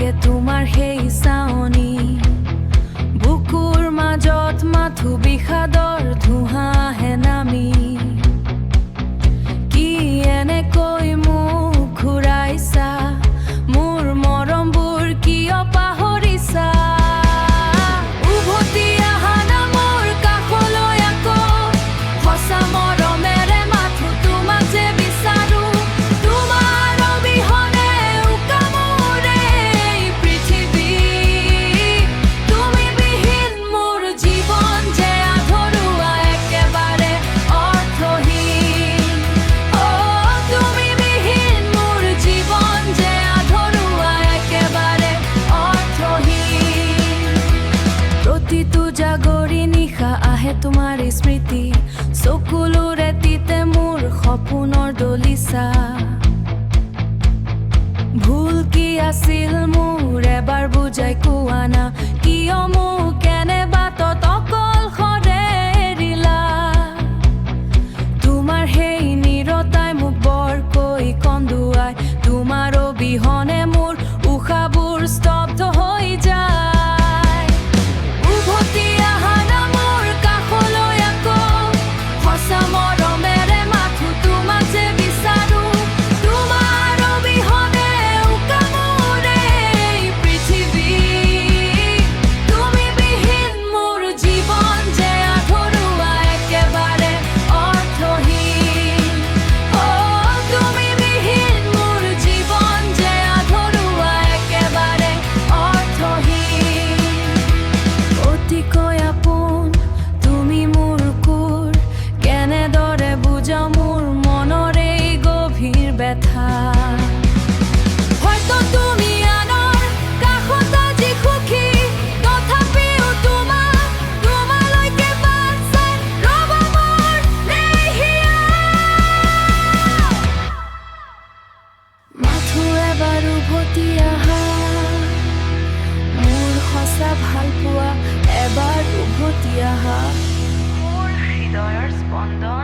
লাগে তোমাৰ সেই চাৱনি বুকুৰ মাজত মাথো বিষাদৰ ধুঁহাহে নামি কি এনেকৈ মোক ঘূৰাইছা মোৰ মৰমবোৰ কিয় পাহৰিছা উভতি আহা না মোৰ কাষলৈ আকৌ সঁচা মৰমেৰে মাথো তোমাক যে বিচাৰো তোমাৰ অবিহনে উকা মোৰ এই পৃথিৱী তুমি বিহীন মোৰ জীৱন যে আধৰুৱা একেবাৰে অৰ্থহীন তুমি বিহীন মোৰ জীৱন যে আধৰুৱা একেবাৰে অৰ্থহীন প্ৰতিটো জাগৰি নিশা আহে তোমাৰ স্মৃতি চকুলোৰে তিতে মোৰ সপোনৰ দলিচা ভুল কি আছিল মোৰ এবাৰ বুজাই কোৱা না কিয় মোক এনে বাটত অকলশৰে এৰিলা তোমাৰ সেই নীৰতাই মোক বৰকৈ কন্দুৱাই তোমাৰ অবিহনে মোৰ উশাহবোৰ স্তব্ধ হৈ যায় উভতি আহা না মোৰ কাষলৈ আকৌ সঁচা মৰমেৰে মাথো তোমাক যে বিচাৰো তোমাৰ অবিহনে উকা মোৰ এই পৃথিৱী তুমি বিহীন মোৰ জীৱন যে আধৰুৱা একেবাৰে অৰ্থহীন তুমি বিহীন মোৰ জীৱন যে আধৰুৱা একেবাৰে অৰ্থহীন অতিকৈ আপোন তুমি মোৰ কোৰ কেনেদৰে বুজা মোৰ মনৰ এই গভীৰ ব্যথা হয়তো তুমি আনৰ কাষত আজি সুখী তথাপিও তোমালৈকে বাট চাই ৰ'ব মোৰ নেহিয়া মাথো এবাৰ উভতি আহা মোৰ সঁচা ভাল পোৱা এবাৰ উভতি আহা মোৰ হৃদয়ৰ স্পন্দন